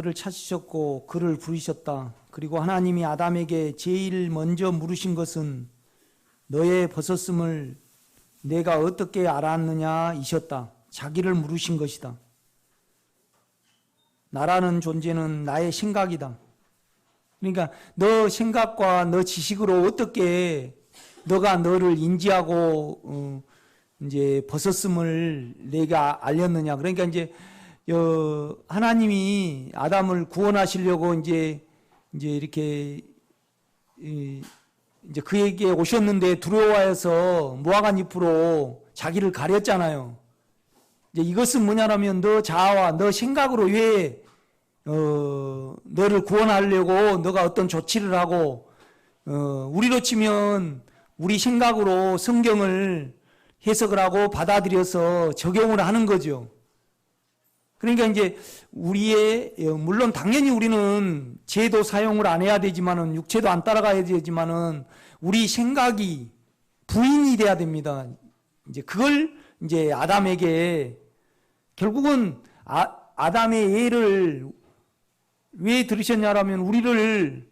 그를 찾으셨고 그를 부르셨다. 그리고 하나님이 아담에게 제일 먼저 물으신 것은 너의 벗었음을 내가 어떻게 알았느냐 이셨다. 자기를 물으신 것이다. 나라는 존재는 나의 생각이다. 그러니까 너 생각과 너 지식으로 어떻게 너가 너를 인지하고 이제 벗었음을 내가 알렸느냐. 그러니까 이제 하나님이 아담을 구원하시려고 이제 이렇게 이제 그에게 오셨는데 두려워해서 무화과 잎으로 자기를 가렸잖아요. 이제 이것은 뭐냐면 너 자아와 너 생각으로 왜 너를 구원하려고 너가 어떤 조치를 하고 우리로 치면 우리 생각으로 성경을 해석을 하고 받아들여서 적용을 하는 거죠. 그러니까 이제 우리의 물론 당연히 우리는 죄도 사용을 안 해야 되지만은 육체도 안 따라가야 되지만은 우리 생각이 부인이 돼야 됩니다. 이제 그걸 이제 아담에게 결국은 아담의 예를 왜 들으셨냐라면 우리를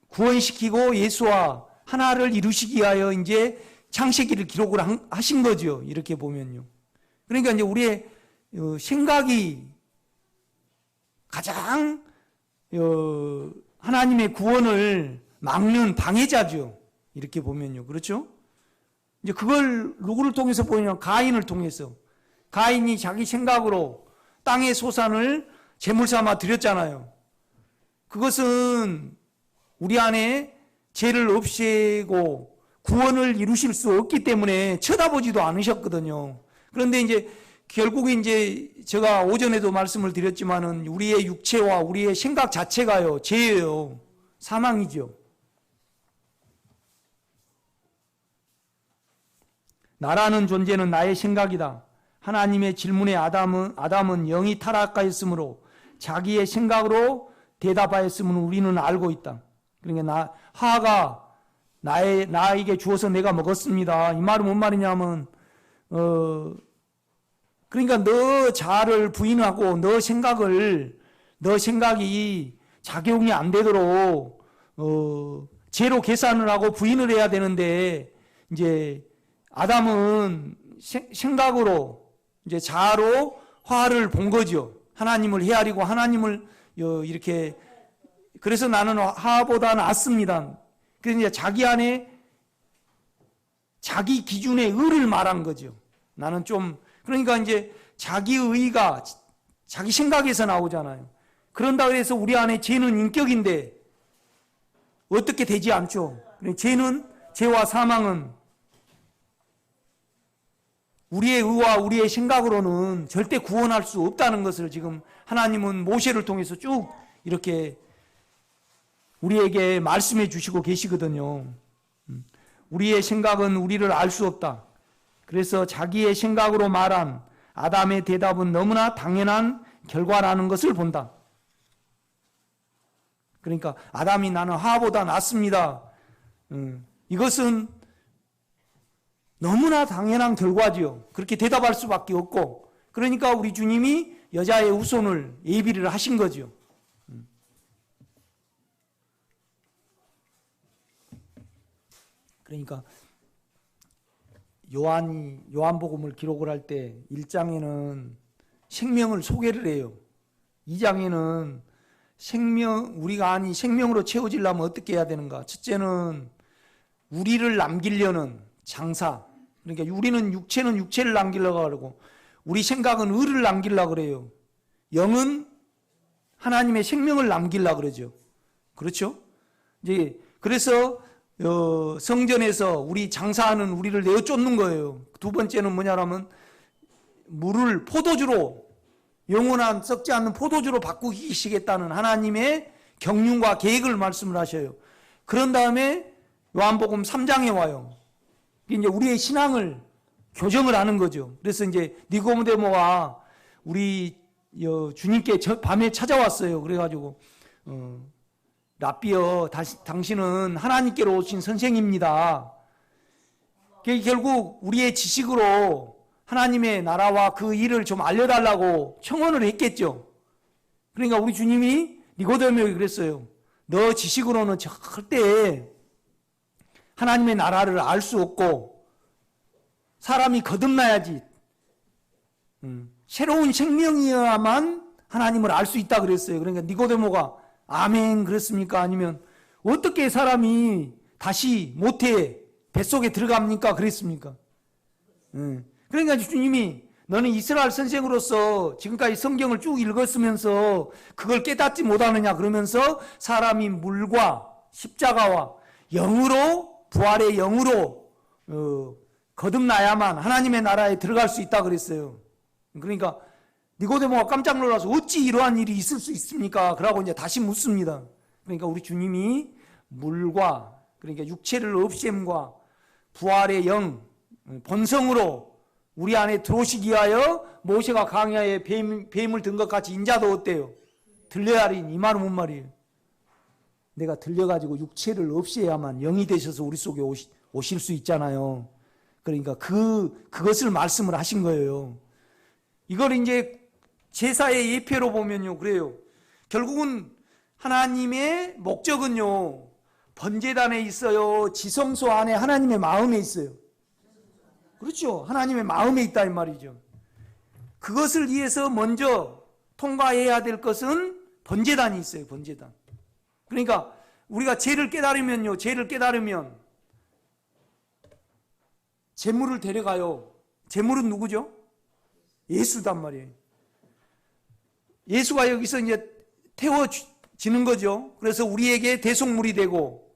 구원시키고 예수와 하나를 이루시기 위하여 이제 창세기를 기록을 하신 거죠. 이렇게 보면요. 그러니까 이제 우리의 생각이 가장 하나님의 구원을 막는 방해자죠. 이렇게 보면요. 그렇죠? 이제 그걸 누구를 통해서 보느냐? 가인을 통해서. 가인이 자기 생각으로 땅의 소산을 제물 삼아 드렸잖아요. 그것은 우리 안에 죄를 없애고 구원을 이루실 수 없기 때문에 쳐다보지도 않으셨거든요. 그런데 이제 결국에 이제 제가 오전에도 말씀을 드렸지만은 우리의 육체와 우리의 생각 자체가요, 죄예요. 사망이죠. 나라는 존재는 나의 생각이다. 하나님의 질문에 아담은 영이 타락하였으므로 자기의 생각으로 대답하였음을 우리는 알고 있다. 그러니까 하하가 나에게 주어서 내가 먹었습니다. 이 말은 뭔 말이냐면 그러니까 너 자아를 부인하고 너 생각이 작용이 안 되도록 죄로 계산을 하고 부인을 해야 되는데 이제 아담은 생각으로 이제 자아로 화를 본 거죠. 하나님을 헤아리고 하나님을 이렇게 그래서 나는 하보다 낫습니다. 그래서 이제 자기 안에 자기 기준의 의를 말한 거죠. 나는 좀 그러니까 이제 자기 의가 자기 생각에서 나오잖아요. 그런다 그래서 우리 안에 죄는 인격인데 어떻게 되지 않죠. 죄와 사망은 우리의 의와 우리의 생각으로는 절대 구원할 수 없다는 것을 지금 하나님은 모세를 통해서 쭉 이렇게 우리에게 말씀해 주시고 계시거든요. 우리의 생각은 우리를 알 수 없다. 그래서 자기의 생각으로 말한 아담의 대답은 너무나 당연한 결과라는 것을 본다. 그러니까 아담이 나는 하보다 낫습니다. 이것은 너무나 당연한 결과지요. 그렇게 대답할 수밖에 없고 그러니까 우리 주님이 여자의 후손을 예비를 하신 거죠. 그러니까 요한복음을 기록을 할 때 1장에는 생명을 소개를 해요. 2장에는 우리가 생명으로 채워지려면 어떻게 해야 되는가? 첫째는 우리를 남기려는 장사. 그러니까 우리는 육체는 육체를 남기려고 하고 우리 생각은 의를 남기려고 그래요. 영은 하나님의 생명을 남기려고 그러죠. 그렇죠? 이제 그래서 성전에서 우리 장사하는 우리를 내어 쫓는 거예요. 두 번째는 뭐냐면 물을 포도주로 영원한 썩지 않는 포도주로 바꾸시겠다는 하나님의 경륜과 계획을 말씀을 하셔요. 그런 다음에 요한복음 3장에 와요. 이제 우리의 신앙을 교정을 하는 거죠. 그래서 이제 니고데모가 우리 주님께 밤에 찾아왔어요. 그래가지고 랍비여, 당신은 하나님께로 오신 선생입니다. 결국 우리의 지식으로 하나님의 나라와 그 일을 좀 알려달라고 청원을 했겠죠. 그러니까 우리 주님이 니고데모에게 그랬어요. 너 지식으로는 절대 하나님의 나라를 알 수 없고 사람이 거듭나야지 새로운 생명이어야만 하나님을 알 수 있다 그랬어요. 그러니까 니고데모가 아멘 그랬습니까? 아니면 어떻게 사람이 다시 모태의 뱃속에 들어갑니까? 그랬습니까? 그러니까 주님이 너는 이스라엘 선생으로서 지금까지 성경을 쭉 읽었으면서 그걸 깨닫지 못하느냐 그러면서 사람이 물과 십자가와 영으로 부활의 영으로 거듭나야만 하나님의 나라에 들어갈 수 있다 그랬어요. 그러니까 니고데모가 깜짝 놀라서 어찌 이러한 일이 있을 수 있습니까? 그러고 이제 다시 묻습니다. 그러니까 우리 주님이 물과 그러니까 육체를 없앰과 부활의 영 본성으로 우리 안에 들어오시기 위하여 모세가 광야에 뱀을 든 것 같이 인자도 어때요? 들려야 하리니 이 말은 뭔 말이에요? 내가 들려가지고 육체를 없애야만 영이 되셔서 우리 속에 오실 수 있잖아요. 그러니까 그것을 말씀을 하신 거예요. 이걸 이제 제사의 예표로 보면요 그래요. 결국은 하나님의 목적은요 번제단에 있어요, 지성소 안에 하나님의 마음에 있어요. 그렇죠. 하나님의 마음에 있다 이 말이죠. 그것을 위해서 먼저 통과해야 될 것은 번제단이 있어요. 번제단. 그러니까 우리가 죄를 깨달으면요, 죄를 깨달으면 제물을 데려가요. 제물은 누구죠? 예수단 말이에요. 예수가 여기서 이제 태워지는 거죠. 그래서 우리에게 대속물이 되고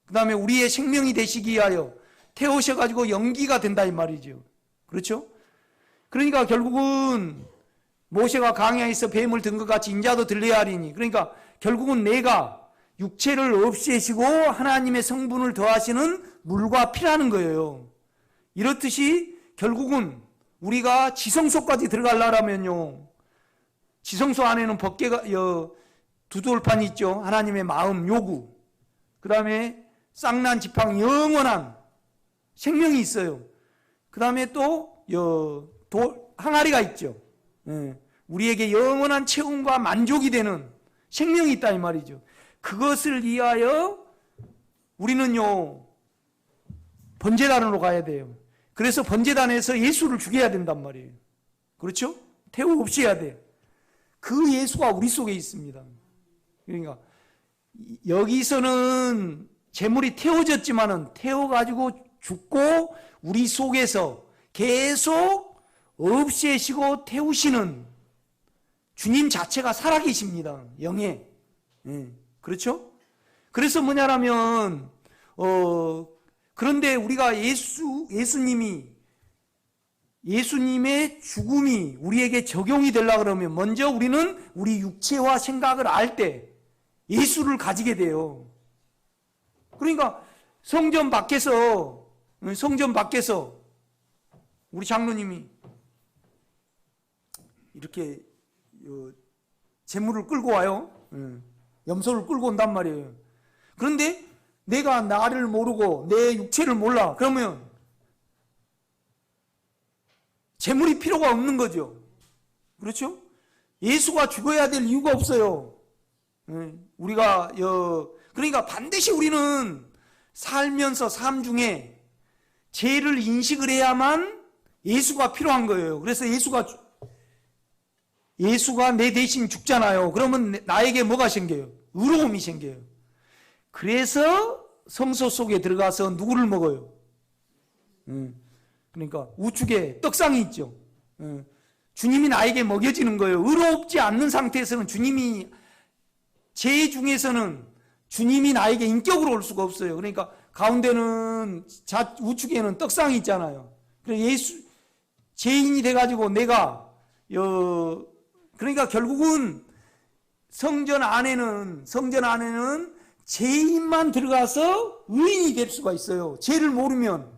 그 다음에 우리의 생명이 되시기 위하여 태우셔가지고 연기가 된다 이 말이죠. 그렇죠? 그러니까 결국은 모세가 광야에서 뱀을 든 것 같이 인자도 들려야 하리니, 그러니까 결국은 내가 육체를 없애시고 하나님의 성분을 더하시는 물과 피라는 거예요. 이렇듯이 결국은 우리가 지성소까지 들어가려면요, 지성소 안에는 법궤가 두 돌판이 있죠. 하나님의 마음 요구, 그 다음에 쌍난 지팡이 영원한 생명이 있어요. 그 다음에 또 항아리가 있죠. 우리에게 영원한 체험과 만족이 되는 생명이 있다 이 말이죠. 그것을 위하여 우리는요 번제단으로 가야 돼요. 그래서 번제단에서 예수를 죽여야 된단 말이에요. 그렇죠? 태우 없애야 돼. 그 예수가 우리 속에 있습니다. 그러니까 여기서는 제물이 태워졌지만은 태워가지고 죽고 우리 속에서 계속 없애시고 태우시는 주님 자체가 살아계십니다. 영에. 그렇죠? 그래서 뭐냐라면 그런데 우리가 예수님의 죽음이 우리에게 적용이 되려고 그러면 먼저 우리는 우리 육체와 생각을 알 때 예수를 가지게 돼요. 그러니까 성전 밖에서 우리 장로님이 이렇게 제물을 끌고 와요. 염소를 끌고 온단 말이에요. 그런데 내가 나를 모르고 내 육체를 몰라. 그러면 제물이 필요가 없는 거죠. 그렇죠? 예수가 죽어야 될 이유가 없어요. 우리가 그러니까 반드시 우리는 살면서 삶 중에 죄를 인식을 해야만 예수가 필요한 거예요. 그래서 예수가 내 대신 죽잖아요. 그러면 나에게 뭐가 생겨요? 의로움이 생겨요. 그래서 성소 속에 들어가서 누구를 먹어요? 그러니까 우측에 떡상이 있죠. 주님이 나에게 먹여지는 거예요. 의롭지 않는 상태에서는 죄 중에서는 주님이 나에게 인격으로 올 수가 없어요. 그러니까 가운데는 우측에는 떡상이 있잖아요. 그래서 죄인이 돼가지고 내가 그러니까 결국은 성전 안에는 죄인만 들어가서 의인이 될 수가 있어요. 죄를 모르면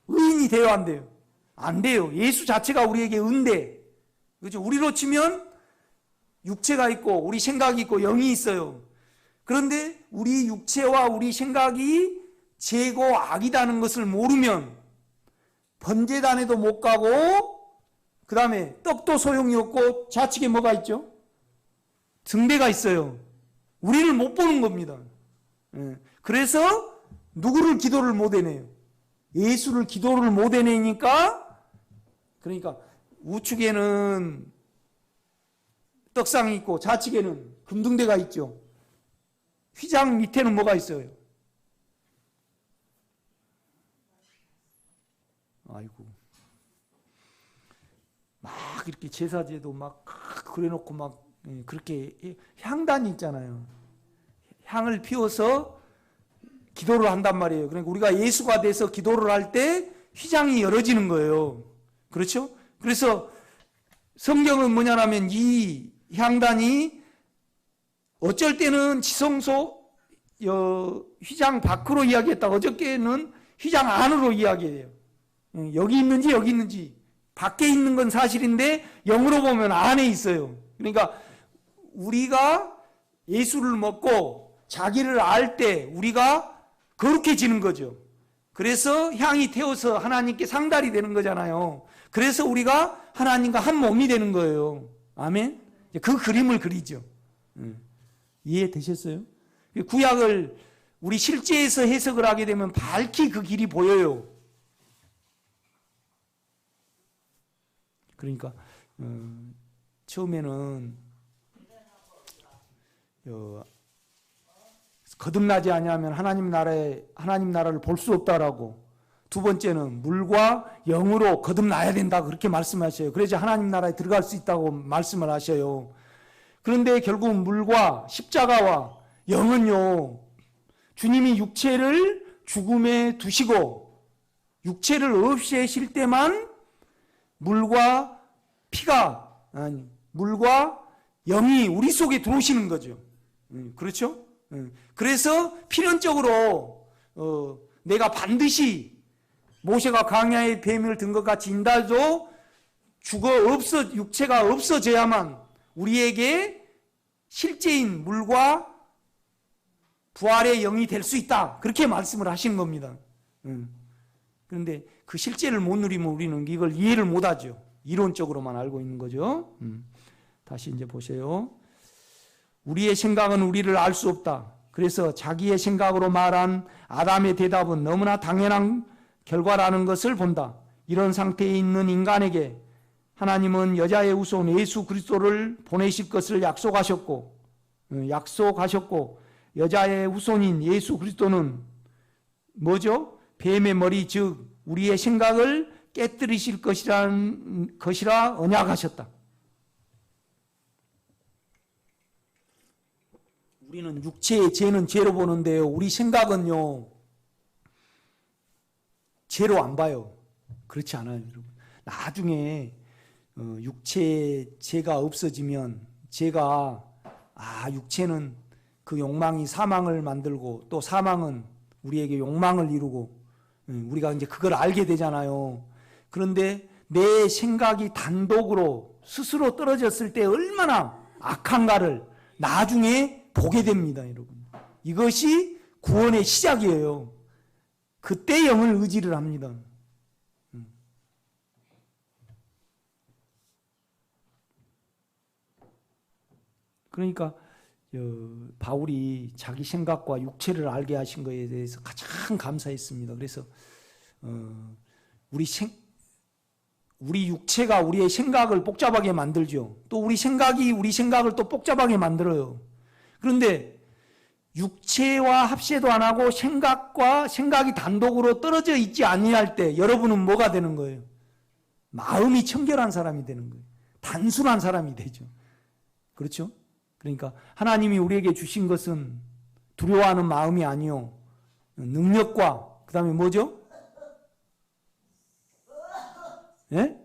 의인이 돼요, 안 돼요? 안 돼요. 예수 자체가 우리에게 은대. 그렇죠? 우리로 치면 육체가 있고 우리 생각이 있고 영이 있어요. 그런데 우리 육체와 우리 생각이 죄고 악이라는 것을 모르면 번제단에도 못 가고 그 다음에 떡도 소용이 없고 좌측에 뭐가 있죠? 등대가 있어요. 우리를 못 보는 겁니다. 그래서 누구를 기도를 못 해내요? 예수를 기도를 못 해내니까, 그러니까 우측에는 떡상이 있고 좌측에는 금등대가 있죠. 휘장 밑에는 뭐가 있어요? 아이고, 막 이렇게 제사제도 막 그래놓고 막 그렇게 향단이 있잖아요. 향을 피워서 기도를 한단 말이에요. 그러니까 우리가 예수가 돼서 기도를 할 때 휘장이 열어지는 거예요. 그렇죠? 그래서 성경은 뭐냐면 이 향단이 어쩔 때는 지성소 휘장 밖으로 이야기했다. 어저께는 휘장 안으로 이야기해요. 여기 있는지 여기 있는지. 밖에 있는 건 사실인데 영으로 보면 안에 있어요. 그러니까 우리가 예수를 먹고 자기를 알 때 우리가 거룩해지는 거죠. 그래서 향이 태워서 하나님께 상달이 되는 거잖아요. 그래서 우리가 하나님과 한 몸이 되는 거예요. 아멘? 그 그림을 그리죠. 이해되셨어요? 구약을 우리 실제에서 해석을 하게 되면 밝히 그 길이 보여요. 그러니까 처음에는 거듭나지 아니하면 하나님 나라를 볼 수 없다라고, 두 번째는 물과 영으로 거듭나야 된다 그렇게 말씀하셔요. 그래서 하나님 나라에 들어갈 수 있다고 말씀을 하셔요. 그런데 결국 물과 십자가와 영은요, 주님이 육체를 죽음에 두시고 육체를 없애실 때만 물과 물과 영이 우리 속에 들어오시는 거죠. 그렇죠? 그래서 필연적으로 내가 반드시 모세가 광야에 뱀을 든 것 같이 인다도 육체가 없어져야만 우리에게 실제인 물과 부활의 영이 될 수 있다. 그렇게 말씀을 하신 겁니다. 그런데 그 실제를 못 누리면 우리는 이걸 이해를 못 하죠. 이론적으로만 알고 있는 거죠. 다시 이제 보세요. 우리의 생각은 우리를 알 수 없다. 그래서 자기의 생각으로 말한 아담의 대답은 너무나 당연한 결과라는 것을 본다. 이런 상태에 있는 인간에게 하나님은 여자의 후손 예수 그리스도를 보내실 것을 약속하셨고 여자의 후손인 예수 그리스도는 뭐죠? 뱀의 머리, 즉 우리의 생각을 깨뜨리실 것이라 언약하셨다. 우리는 육체의 죄는 죄로 보는데요, 우리 생각은요 죄로 안 봐요. 그렇지 않아요, 여러분. 나중에 육체의 죄가 없어지면 육체는 그 욕망이 사망을 만들고 또 사망은 우리에게 욕망을 이루고 우리가 이제 그걸 알게 되잖아요. 그런데 내 생각이 단독으로 스스로 떨어졌을 때 얼마나 악한가를 나중에 보게 됩니다, 여러분. 이것이 구원의 시작이에요. 그때 영을 의지를 합니다. 그러니까 바울이 자기 생각과 육체를 알게 하신 것에 대해서 가장 감사했습니다. 그래서 우리 육체가 우리의 생각을 복잡하게 만들죠. 또 우리 생각이 우리 생각을 또 복잡하게 만들어요. 그런데 육체와 합세도 안 하고 생각이 단독으로 떨어져 있지 아니할 때 여러분은 뭐가 되는 거예요? 마음이 청결한 사람이 되는 거예요. 단순한 사람이 되죠. 그렇죠? 그러니까 하나님이 우리에게 주신 것은 두려워하는 마음이 아니요, 능력과 그 다음에 뭐죠? 예?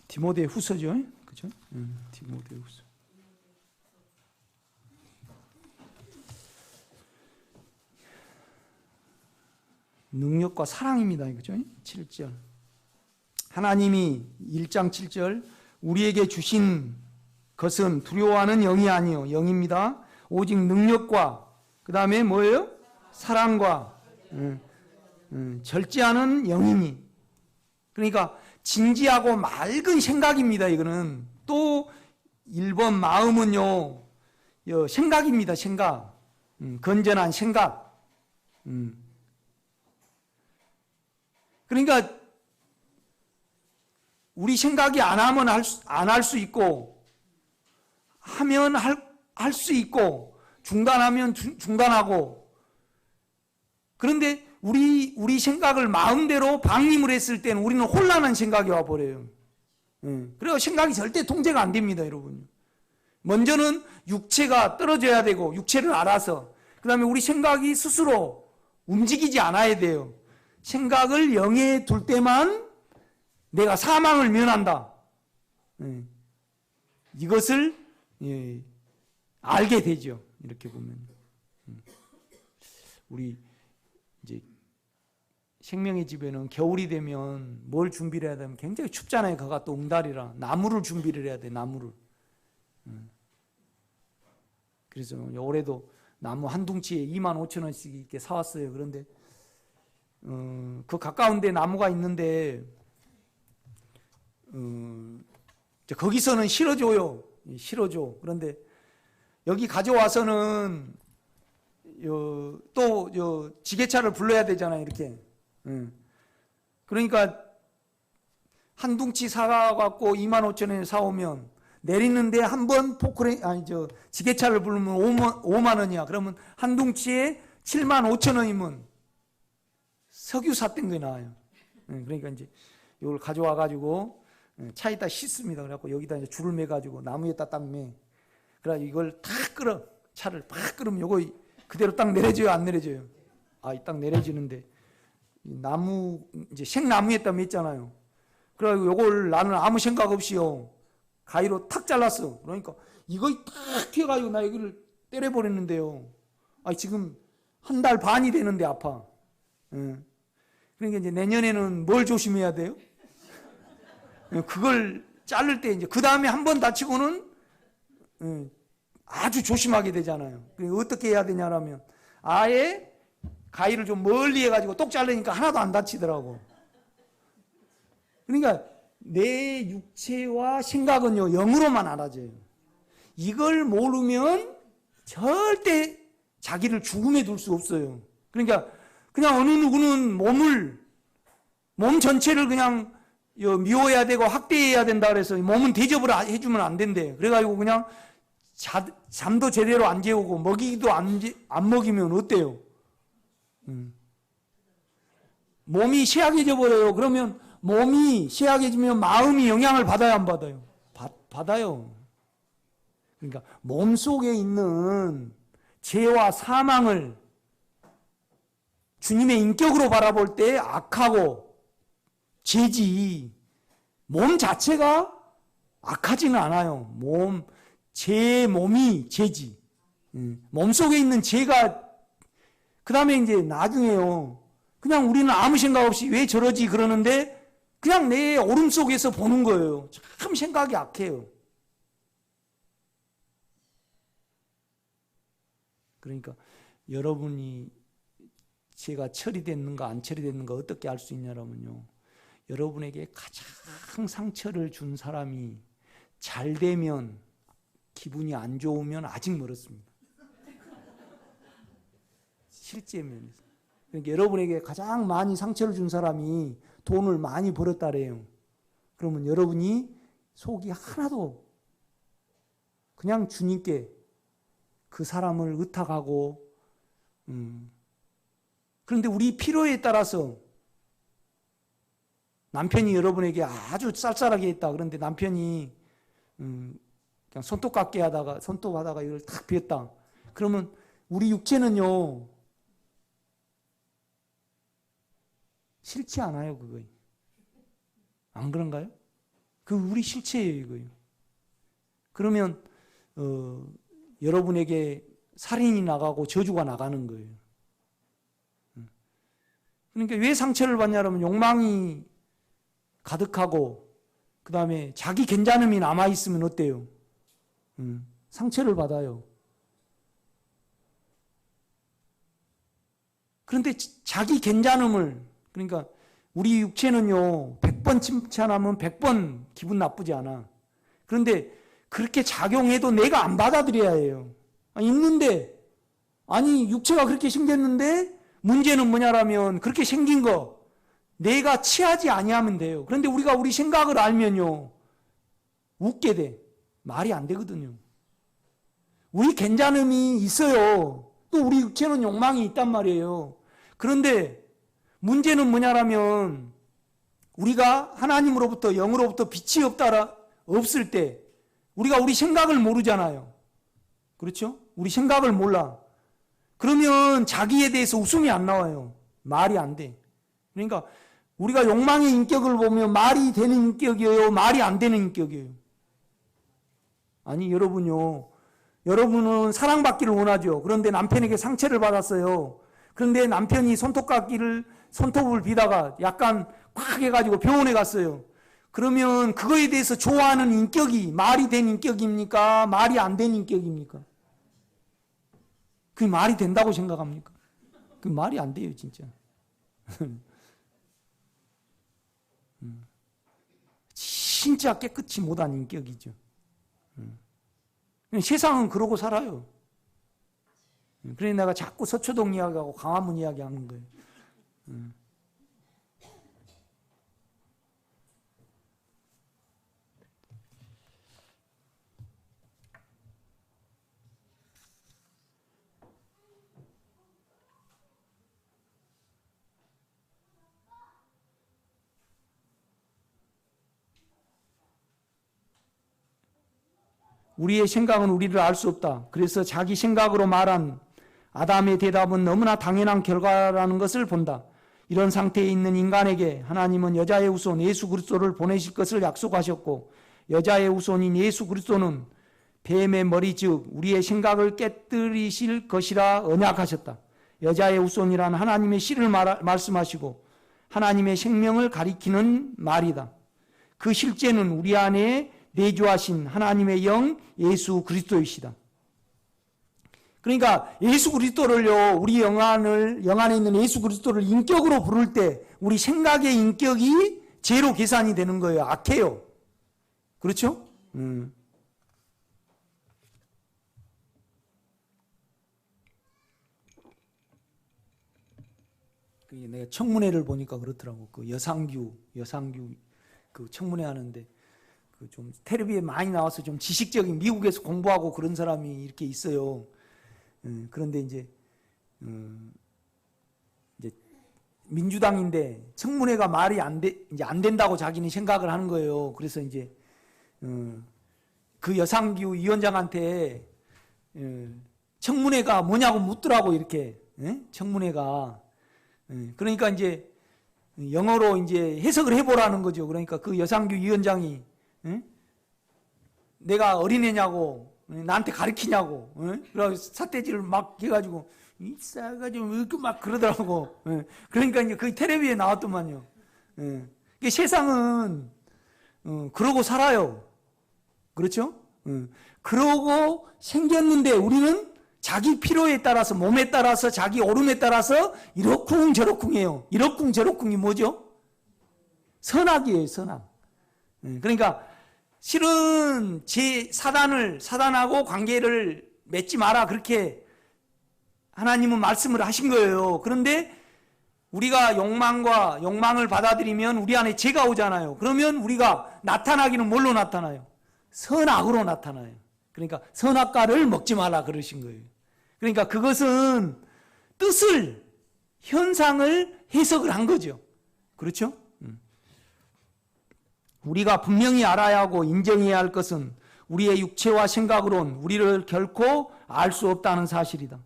디모데 후서죠, 그죠? 디모데 후서. 능력과 사랑입니다, 그죠? 7절. 하나님이 1장 7절 우리에게 주신 것은 두려워하는 영이 아니요 영입니다. 오직 능력과 그 다음에 뭐예요? 사랑과 절제하는 영이니. 그러니까 진지하고 맑은 생각입니다. 이거는 또 1번 마음은요 생각입니다. 생각. 건전한 생각. 그러니까 우리 생각이 안 하면 안 할 수 있고 하면 할 수 있고 중단하면 중단하고. 그런데 우리 생각을 마음대로 방임을 했을 때는 우리는 혼란한 생각이 와버려요. 그래서 생각이 절대 통제가 안 됩니다, 여러분. 먼저는 육체가 떨어져야 되고 육체를 알아서 그 다음에 우리 생각이 스스로 움직이지 않아야 돼요. 생각을 영에 둘 때만 내가 사망을 면한다. 이것을 알게 되죠. 이렇게 보면 우리 이제 생명의 집에는 겨울이 되면 뭘 준비를 해야 되면 굉장히 춥잖아요. 그가 또 응달이라 나무를 준비를 해야 돼. 나무를. 그래서 올해도 나무 한 둥치에 25,000원씩 이렇게 사왔어요. 그런데 그 가까운 데 나무가 있는데 거기서는 실어줘요. 실어줘. 그런데 여기 가져와서는 또 지게차를 불러야 되잖아요. 이렇게. 그러니까 한 둥치 사갖고 25,000원에 사오면 내리는데 한 번 지게차를 부르면 5만 원이야. 그러면 한 둥치에 75,000원이면 석유 샀던 게 나와요. 그러니까 이제 이걸 가져와 가지고 차에다 싣습니다. 그래갖고 여기다 이제 줄을 매 가지고 나무에다 딱 매. 그래가지고 이걸 탁 끌어. 차를 팍 끌으면 요거 그대로 딱 내려져요, 안 내려져요? 딱 내려지는데 이 나무 이제 생나무에다 맸잖아요. 그래가지고 요걸 나는 아무 생각 없이요 가위로 탁 잘랐어. 그러니까 이거 탁 튀어가지고 나 여기를 때려버렸는데요. 지금 한 달 반이 되는데 아파. 그러니까 이제 내년에는 뭘 조심해야 돼요? 그걸 자를 때 이제 그 다음에 한 번 다치고는 아주 조심하게 되잖아요. 어떻게 해야 되냐면 아예 가위를 좀 멀리 해가지고 똑 자르니까 하나도 안 다치더라고. 그러니까 내 육체와 생각은요 영으로만 알아져요. 이걸 모르면 절대 자기를 죽음에 둘 수 없어요. 그러니까 그냥 어느 누구는 몸 전체를 그냥 미워해야 되고 학대해야 된다 그래서 몸은 대접을 해주면 안 된대. 그래가지고 그냥 잠도 제대로 안 재우고 먹이기도 안 먹이면 어때요? 몸이 쇠약해져 버려요. 그러면 몸이 쇠약해지면 마음이 영향을 받아야 안 받아요? 받아요. 그러니까 몸 속에 있는 죄와 사망을 주님의 인격으로 바라볼 때 악하고 죄지 몸 자체가 악하지는 않아요. 제 몸이 죄지. 몸 속에 있는 죄가 그 다음에 이제 나중에요. 그냥 우리는 아무 생각 없이 왜 저러지 그러는데 그냥 내 오름 속에서 보는 거예요. 참 생각이 악해요. 그러니까 여러분이 죄가 처리됐는가 안 처리됐는가 어떻게 알 수 있냐면요. 여러분에게 가장 상처를 준 사람이 잘 되면 기분이 안 좋으면 아직 멀었습니다. 실제 면에서. 그러니까 여러분에게 가장 많이 상처를 준 사람이 돈을 많이 벌었다래요. 그러면 여러분이 속이 하나도 그냥 주님께 그 사람을 의탁하고 그런데 우리 필요에 따라서 남편이 여러분에게 아주 쌀쌀하게 했다. 그런데 남편이 그냥 손톱 깎게 하다가 손톱하다가 이걸 탁 비었다. 그러면 우리 육체는요 싫지 않아요, 그거. 안 그런가요? 그 우리 실체예요, 이거요. 그러면 여러분에게 살인이 나가고 저주가 나가는 거예요. 그러니까 왜 상처를 받냐면 욕망이 가득하고 그 다음에 자기 괜찮음이 남아있으면 어때요? 상처를 받아요. 그런데 자기 괜찮음을, 그러니까 우리 육체는요 100번 칭찬하면 100번 기분 나쁘지 않아. 그런데 그렇게 작용해도 내가 안 받아들여야 해요. 있는데, 아니 육체가 그렇게 생겼는데 문제는 뭐냐라면 그렇게 생긴 거 내가 취하지 아니하면 돼요. 그런데 우리가 우리 생각을 알면요 웃게 돼. 말이 안 되거든요. 우리 괜찮음이 있어요. 또 우리 육체는 욕망이 있단 말이에요. 그런데 문제는 뭐냐라면 우리가 하나님으로부터, 영으로부터 빛이 없을 때 우리가 우리 생각을 모르잖아요. 그렇죠? 우리 생각을 몰라. 그러면 자기에 대해서 웃음이 안 나와요. 말이 안 돼. 그러니까 우리가 욕망의 인격을 보면 말이 되는 인격이에요? 말이 안 되는 인격이에요? 아니 여러분요. 여러분은 사랑받기를 원하죠. 그런데 남편에게 상처를 받았어요. 그런데 남편이 손톱을 비다가 약간 콱 해가지고 병원에 갔어요. 그러면 그거에 대해서 좋아하는 인격이 말이 된 인격입니까? 말이 안 된 인격입니까? 그게 말이 된다고 생각합니까? 그 말이 안 돼요, 진짜. 진짜 깨끗이 못한 인격이죠. 세상은 그러고 살아요. 그래서 내가 자꾸 서초동 이야기하고 광화문 이야기하는 거예요. 우리의 생각은 우리를 알 수 없다. 그래서 자기 생각으로 말한 아담의 대답은 너무나 당연한 결과라는 것을 본다. 이런 상태에 있는 인간에게 하나님은 여자의 후손 예수 그리스도를 보내실 것을 약속하셨고, 여자의 후손인 예수 그리스도는 뱀의 머리 즉 우리의 생각을 깨뜨리실 것이라 언약하셨다. 여자의 후손이란 하나님의 씨를 말씀하시고 하나님의 생명을 가리키는 말이다. 그 실제는 우리 안에 내주하신 하나님의 영 예수 그리스도이시다. 그러니까 예수 그리스도를요, 우리 영 안에 있는 예수 그리스도를 인격으로 부를 때 우리 생각의 인격이 제로 계산이 되는 거예요. 악해요. 그렇죠? 내가 청문회를 보니까 그렇더라고. 그 여상규 그 청문회 하는데 그 좀 텔레비에 많이 나와서 좀 지식적인, 미국에서 공부하고 그런 사람이 이렇게 있어요. 그런데 이제 민주당인데 청문회가 말이 이제 안 된다고 자기는 생각을 하는 거예요. 그래서 이제 그 여상규 위원장한테 청문회가 뭐냐고 묻더라고, 이렇게. 청문회가. 그러니까 이제 영어로 이제 해석을 해보라는 거죠. 그러니까 그 여상규 위원장이 내가 어린애냐고, 나한테 가르치냐고, 그래서 삿대질을 막 해가지고 이 싸가지고 이렇게 막 그러더라고. 그러니까 이제 그 텔레비에 나왔더만요. 세상은 그러고 살아요. 그렇죠? 그러고 생겼는데 우리는 자기 필요에 따라서, 몸에 따라서, 자기 오름에 따라서 이러쿵 저러쿵해요. 이러쿵 저러쿵이 뭐죠? 선악이에요, 선악. 그러니까 실은 사단하고 관계를 맺지 마라, 그렇게 하나님은 말씀을 하신 거예요. 그런데 우리가 욕망을 받아들이면 우리 안에 죄가 오잖아요. 그러면 우리가 나타나기는 뭘로 나타나요? 선악으로 나타나요. 그러니까 선악과를 먹지 마라 그러신 거예요. 그러니까 그것은 뜻을, 현상을 해석을 한 거죠. 그렇죠? 우리가 분명히 알아야 하고 인정해야 할 것은 우리의 육체와 생각으론 우리를 결코 알 수 없다는 사실이다.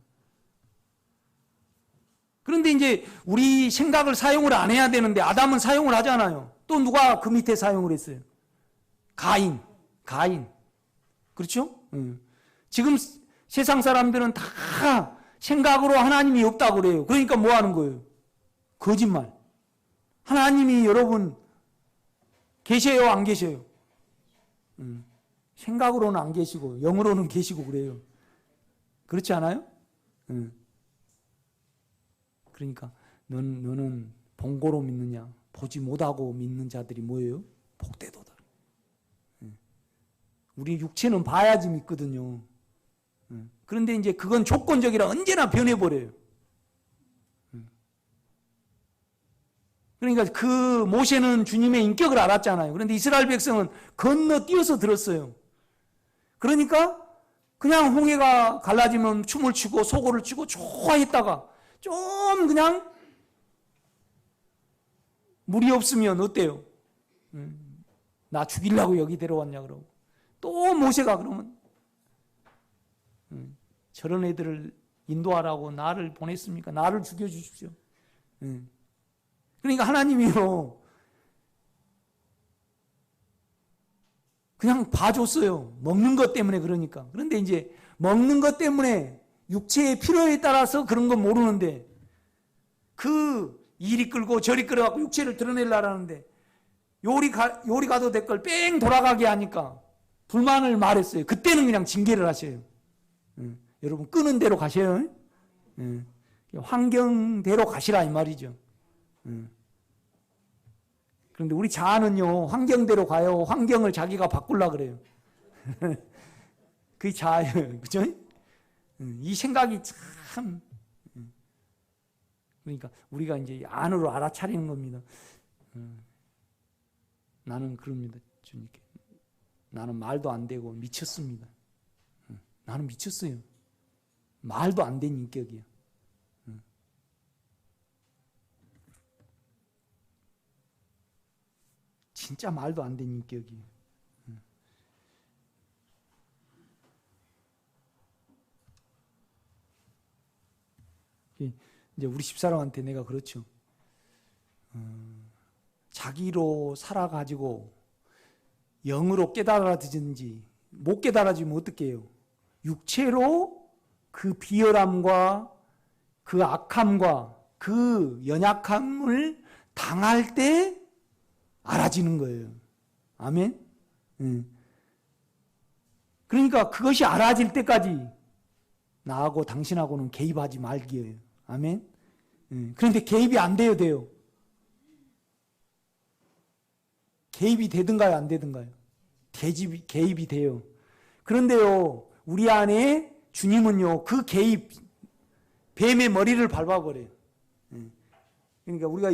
그런데 이제 우리 생각을 사용을 안 해야 되는데 아담은 사용을 하잖아요. 또 누가 그 밑에 사용을 했어요? 가인. 그렇죠? 지금 세상 사람들은 다 생각으로 하나님이 없다고 그래요. 그러니까 뭐 하는 거예요? 거짓말. 하나님이 여러분 계세요, 안 계세요? 생각으로는 안 계시고 영으로는 계시고 그래요. 그렇지 않아요? 응. 그러니까 너는 본고로 믿느냐? 보지 못하고 믿는 자들이 뭐예요? 복되도다. 응. 우리 육체는 봐야지 믿거든요. 응. 그런데 이제 그건 조건적이라 언제나 변해버려요. 응. 그러니까 그 모세는 주님의 인격을 알았잖아요. 그런데 이스라엘 백성은 건너뛰어서 들었어요. 그러니까 그냥 홍해가 갈라지면 춤을 추고 소고를 추고 좋아했다가 좀 그냥 물이 없으면 어때요? 나 죽이려고 여기 데려왔냐 그러고 또 모세가 그러면 저런 애들을 인도하라고 나를 보냈습니까? 나를 죽여주십시오. 그러니까 하나님이요 그냥 봐줬어요. 먹는 것 때문에 그러니까. 그런데 이제 먹는 것 때문에 육체의 필요에 따라서 그런 건 모르는데 그 이리 끌고 저리 끌어갖고 육체를 드러내려고 하는데 요리 가도 될 걸 뺑 돌아가게 하니까 불만을 말했어요. 그때는 그냥 징계를 하셔요. 여러분 끄는 대로 가셔요. 환경대로 가시라 이 말이죠. 그런데 우리 자아는요 환경대로 가요. 환경을 자기가 바꾸려고 그래요. 그게 자아예요. 그죠? 이 생각이 참 그러니까 우리가 이제 안으로 알아차리는 겁니다. 나는 그럽니다. 주님께 나는 말도 안 되고 미쳤습니다. 나는 미쳤어요. 말도 안 된 인격이야. 진짜 말도 안 된 인격이에요. 이제 우리 집사람한테 내가 그렇죠. 자기로 살아가지고 영으로 깨달아지든지 못 깨달아지면 어떻게 해요? 육체로 그 비열함과 그 악함과 그 연약함을 당할 때 알아지는 거예요. 아멘? 그러니까 그것이 알아질 때까지 나하고 당신하고는 개입하지 말기예요. 아멘? 그런데 개입이 안 돼요? 개입이 되든가요? 안 되든가요? 개입이 돼요. 그런데요, 우리 안에 주님은요, 그 개입, 뱀의 머리를 밟아버려요. 그러니까 우리가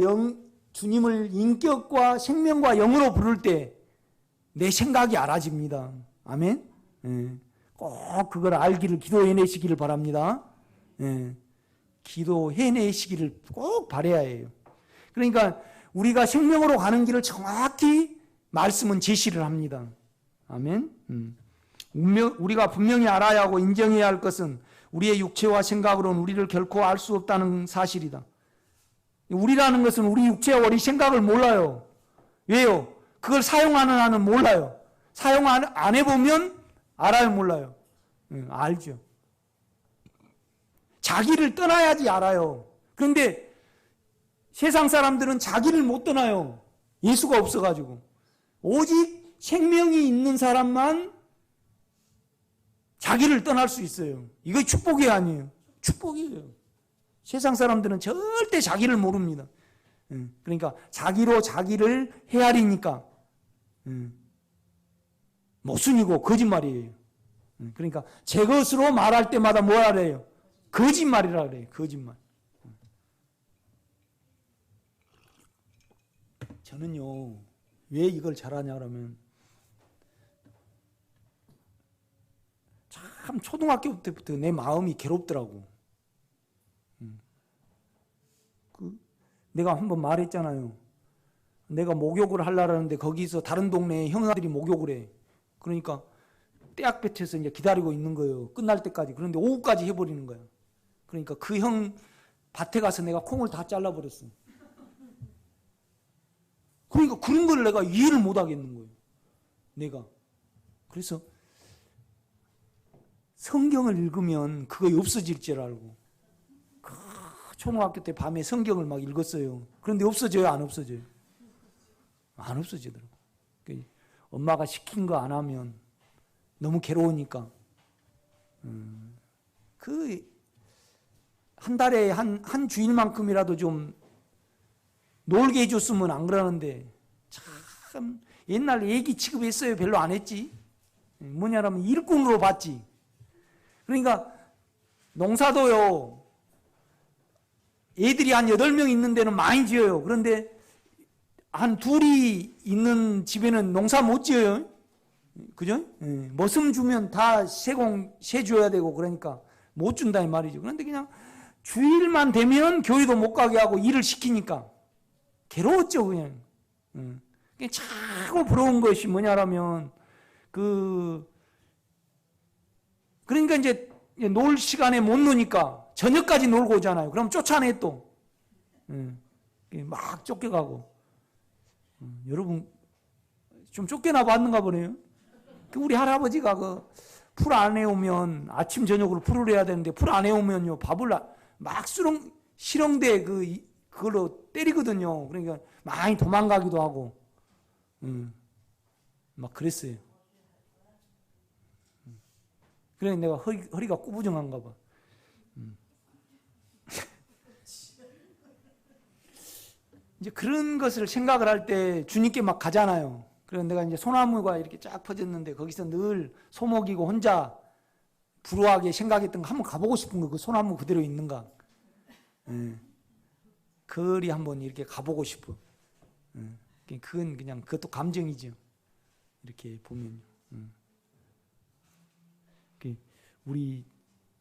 주님을 인격과 생명과 영으로 부를 때 내 생각이 알아집니다. 아멘? 꼭 그걸 알기를 기도해내시기를 바랍니다. 기도해내시기를 꼭 바라야 해요. 그러니까 우리가 생명으로 가는 길을 정확히 말씀은 제시를 합니다. 아멘? 우리가 분명히 알아야 하고 인정해야 할 것은 우리의 육체와 생각으로는 우리를 결코 알 수 없다는 사실이다. 우리라는 것은 우리 육체와 우리 생각을 몰라요. 왜요? 그걸 사용하는 한은 몰라요. 사용 안 해보면 알아요, 몰라요? 알죠. 자기를 떠나야지 알아요. 그런데 세상 사람들은 자기를 못 떠나요. 예수가 없어가지고. 오직 생명이 있는 사람만 자기를 떠날 수 있어요. 이거 축복이 아니에요. 축복이에요. 세상 사람들은 절대 자기를 모릅니다. 그러니까 자기로 자기를 헤아리니까 모순이고 거짓말이에요. 그러니까 제 것으로 말할 때마다 뭐라 그래요? 거짓말이라 그래요. 거짓말. 저는요 왜 이걸 잘하냐 그러면 참 초등학교 때부터 내 마음이 괴롭더라고. 내가 한번 말했잖아요. 내가 목욕을 하려고 하는데 거기서 다른 동네에 형아들이 목욕을 해. 그러니까 떼약 볕에서 이제 기다리고 있는 거예요. 끝날 때까지. 그런데 오후까지 해버리는 거야. 그러니까 그 형 밭에 가서 내가 콩을 다 잘라버렸어. 그러니까 그런 걸 내가 이해를 못 하겠는 거예요. 내가. 그래서 성경을 읽으면 그거 없어질 줄 알고 초등학교 때 밤에 성경을 막 읽었어요. 그런데 없어져요? 안 없어져요? 안 없어지더라고. 엄마가 시킨 거 안 하면 너무 괴로우니까. 한 달에 한 주일만큼이라도 좀 놀게 해줬으면 안 그러는데, 참, 옛날 애기 취급했어요. 별로 안 했지. 뭐냐면 일꾼으로 봤지. 그러니까 농사도요, 애들이 한 8명 있는 데는 많이 지어요. 그런데 한 둘이 있는 집에는 농사 못 지어요. 그죠? 머슴 주면 다 세 줘야 되고 그러니까 못 준다 이 말이죠. 그런데 그냥 주일만 되면 교회도 못 가게 하고 일을 시키니까 괴로웠죠, 그냥. 자꾸 부러운 것이 뭐냐라면, 그러니까 이제 놀 시간에 못 노니까 저녁까지 놀고 오잖아요. 그럼 쫓아내 또. 막 쫓겨가고. 여러분, 좀 쫓겨나 봤는가 보네요. 우리 할아버지가 풀 안 해오면 아침, 저녁으로 풀을 해야 되는데 풀 안 해오면요, 밥을 막 실형대 그걸로 때리거든요. 그러니까 많이 도망가기도 하고, 막 그랬어요. 그래 내가 허리가 꾸부정한가 봐. 이제 그런 것을 생각을 할 때 주님께 막 가잖아요. 그래서 내가 이제 소나무가 이렇게 쫙 퍼졌는데 거기서 늘 소목이고 혼자 불우하게 생각했던 거 한번 가보고 싶은 거, 그 소나무 그대로 있는가. 거리 한번 이렇게 가보고 싶어. 그건 그냥 그것도 감정이죠. 이렇게 보면요. 우리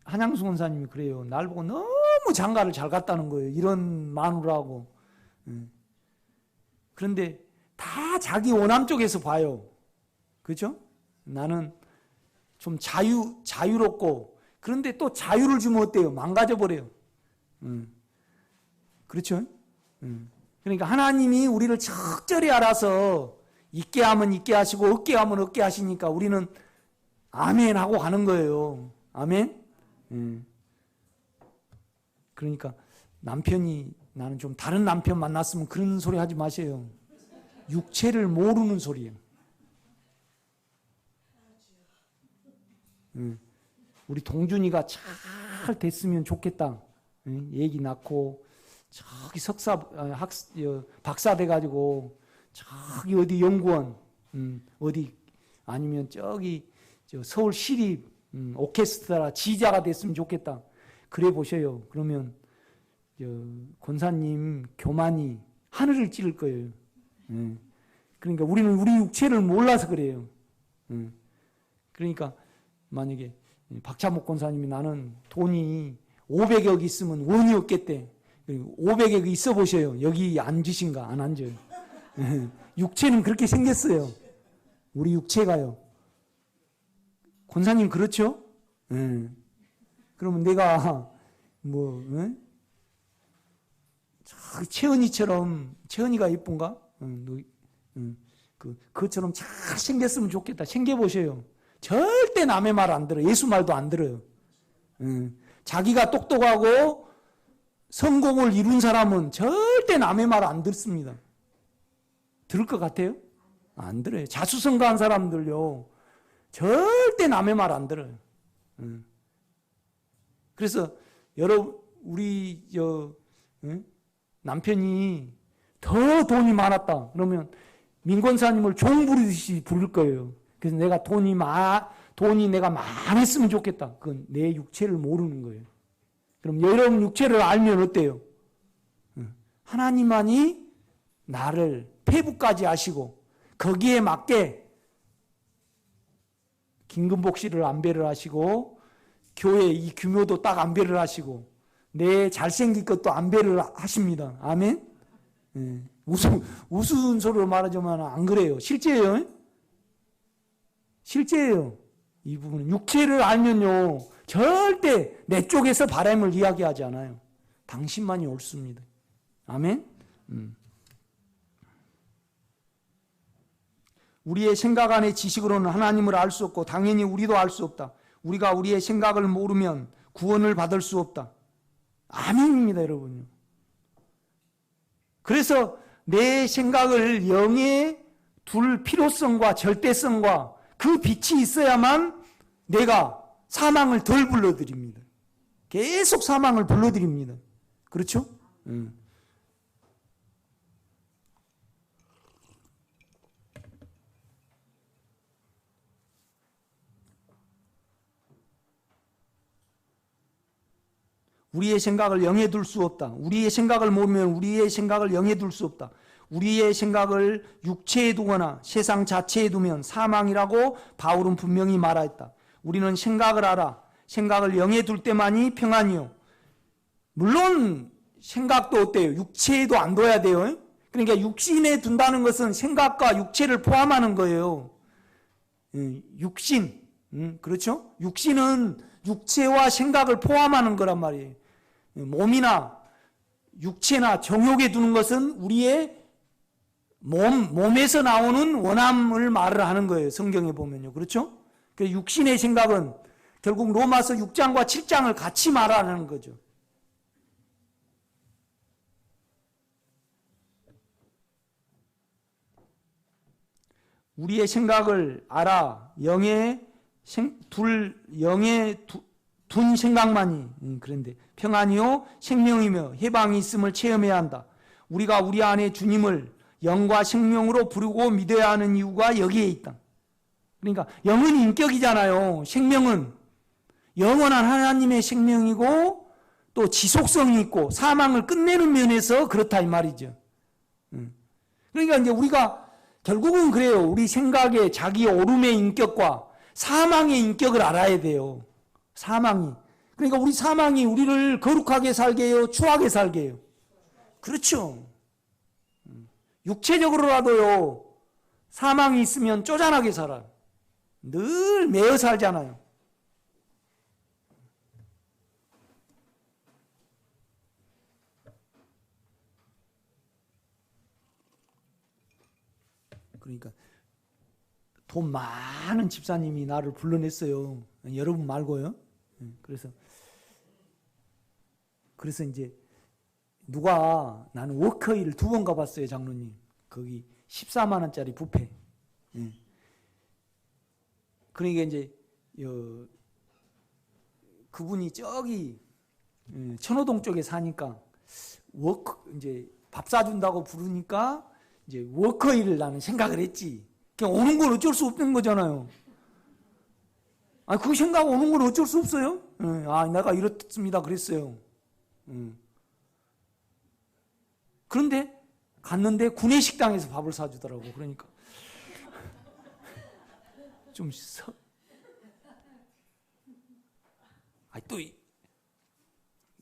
한양수 원사님이 그래요. 날 보고 너무 장가를 잘 갔다는 거예요. 이런 마누라하고. 그런데 다 자기 원함 쪽에서 봐요. 그렇죠? 나는 좀 자유롭고, 그런데 또 자유를 주면 어때요? 망가져 버려요. 그렇죠? 그러니까 하나님이 우리를 적절히 알아서 있게 하면 있게 하시고 없게 하면 없게 하시니까 우리는 아멘 하고 가는 거예요. 아멘? 그러니까 남편이, 나는 좀 다른 남편 만났으면 그런 소리 하지 마세요. 육체를 모르는 소리예요. 우리 동준이가 잘 됐으면 좋겠다. 얘기 낳고 저기 박사 돼가지고 저기 어디 연구원, 어디 아니면 저기 서울 시립 오케스트라 지휘자가 됐으면 좋겠다. 그래 보셔요. 그러면 권사님 교만이 하늘을 찌를 거예요. 그러니까 우리는 우리 육체를 몰라서 그래요. 그러니까 만약에 박찬목 권사님이 나는 돈이 500억 있으면 원이 없겠대. 500억 있어 보셔요. 여기 앉으신가? 안 앉아요. 육체는 그렇게 생겼어요. 우리 육체가요. 권사님 그렇죠? 그러면 내가 채은이처럼, 채은이가 예쁜가? 그것처럼 잘 생겼으면 좋겠다. 생겨보셔요. 절대 남의 말 안 들어요. 예수 말도 안 들어요. 자기가 똑똑하고 성공을 이룬 사람은 절대 남의 말 안 듣습니다. 들을 것 같아요? 안 들어요. 자수성가한 사람들요, 절대 남의 말 안 들어요. 그래서 우리 남편이 더 돈이 많았다 그러면 민권사님을 종 부르듯이 부를 거예요. 그래서 내가 돈이 내가 많았으면 좋겠다. 그건 내 육체를 모르는 거예요. 그럼 여러분 육체를 알면 어때요? 하나님만이 나를 폐부까지 하시고 거기에 맞게 김금복 씨를 안배를 하시고 교회 이 규모도 딱 안배를 하시고 내 잘생긴 것도 안배를 하십니다. 아멘? 우스운 소리로 말하자면 안 그래요. 실제예요. 실제예요. 이 부분은 육체를 알면요 절대 내 쪽에서 바람을 이야기하지 않아요. 당신만이 옳습니다. 아멘? 우리의 생각 안의 지식으로는 하나님을 알 수 없고 당연히 우리도 알 수 없다. 우리가 우리의 생각을 모르면 구원을 받을 수 없다. 아멘입니다, 여러분요. 그래서 내 생각을 영에 둘 필요성과 절대성과 그 빛이 있어야만 내가 사망을 덜 불러드립니다. 계속 사망을 불러드립니다. 그렇죠? 우리의 생각을 영에 둘 수 없다. 우리의 생각을 모르면 우리의 생각을 영에 둘 수 없다. 우리의 생각을 육체에 두거나 세상 자체에 두면 사망이라고 바울은 분명히 말하였다. 우리는 생각을 알아. 생각을 영에 둘 때만이 평안이요. 물론 생각도 어때요? 육체에도 안 둬야 돼요. 그러니까 육신에 둔다는 것은 생각과 육체를 포함하는 거예요. 육신, 그렇죠? 육신은 육체와 생각을 포함하는 거란 말이에요. 몸이나 육체나 정욕에 두는 것은 우리의 몸에서 나오는 원함을 말을 하는 거예요. 성경에 보면요. 그렇죠? 그래서 육신의 생각은 결국 로마서 6장과 7장을 같이 말하는 거죠. 우리의 생각을 알아 영에 둔 생각만이 그런데 평안이요 생명이며 해방이 있음을 체험해야 한다. 우리가 우리 안에 주님을 영과 생명으로 부르고 믿어야 하는 이유가 여기에 있다. 그러니까 영은 인격이잖아요. 생명은 영원한 하나님의 생명이고 또 지속성이 있고 사망을 끝내는 면에서 그렇다 이 말이죠. 그러니까 이제 우리가 결국은 그래요. 우리 생각의 자기 오름의 인격과 사망의 인격을 알아야 돼요. 사망이. 그러니까 우리 사망이 우리를 거룩하게 살게 해요? 추하게 살게 해요? 그렇죠. 육체적으로라도요. 사망이 있으면 쪼잔하게 살아요. 늘 매어 살잖아요. 그러니까 돈 많은 집사님이 나를 불러냈어요. 여러분 말고요. 그래서 이제 누가 나는 워커힐을 2번 가봤어요, 장로님. 거기 14만 원짜리 뷔페. 그러니까 이제 그분이 저기 천호동 쪽에 사니까 이제 밥 사준다고 부르니까 이제 워커힐을 나는 생각을 했지. 그냥 오는 건 어쩔 수 없는 거잖아요. 그 생각 오는 건 어쩔 수 없어요. 내가 이렇습니다. 그랬어요. 그런데 갔는데 구내식당에서 밥을 사주더라고. 그러니까 또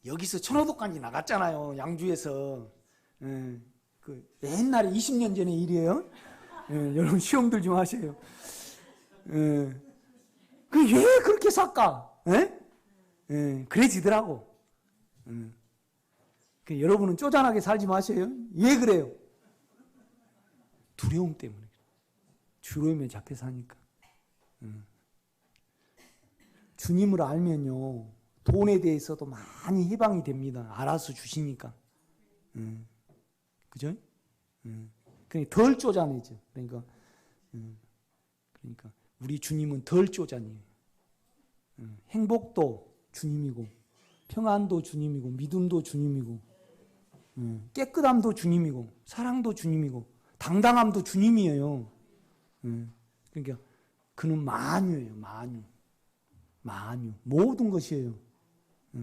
여기서 천호도까지 나갔잖아요. 양주에서. 그 옛날에 20년 전의 일이에요. 여러분 시험 들지 마세요. 왜 그렇게 살까? 그래지더라고. 여러분은 쪼잔하게 살지 마세요. 왜 그래요? 두려움 때문에. 두려움에 잡혀 사니까. 주님을 알면요. 돈에 대해서도 많이 해방이 됩니다. 알아서 주시니까. 그죠? 그러니까 덜 쪼잔해져. 그러니까 우리 주님은 덜 쪼잔해요. 행복도 주님이고, 평안도 주님이고, 믿음도 주님이고, 깨끗함도 주님이고, 사랑도 주님이고, 당당함도 주님이에요. 그러니까 그는 만유예요. 만유. 모든 것이에요.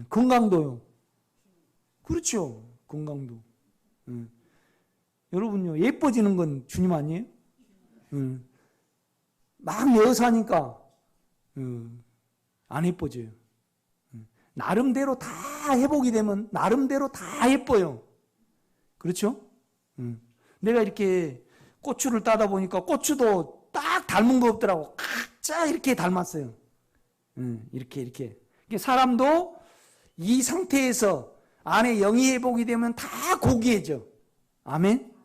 건강도요. 그렇죠. 건강도. 여러분요, 예뻐지는 건 주님 아니에요? 막 여어 사니까 안 예뻐져요. 나름대로 다 회복이 되면 나름대로 다 예뻐요. 그렇죠? 내가 이렇게 고추를 따다 보니까 고추도 딱 닮은 거 없더라고. 각자 이렇게 닮았어요. 이렇게. 사람도 이 상태에서 안에 영이 회복이 되면 다 고귀해져. 아멘?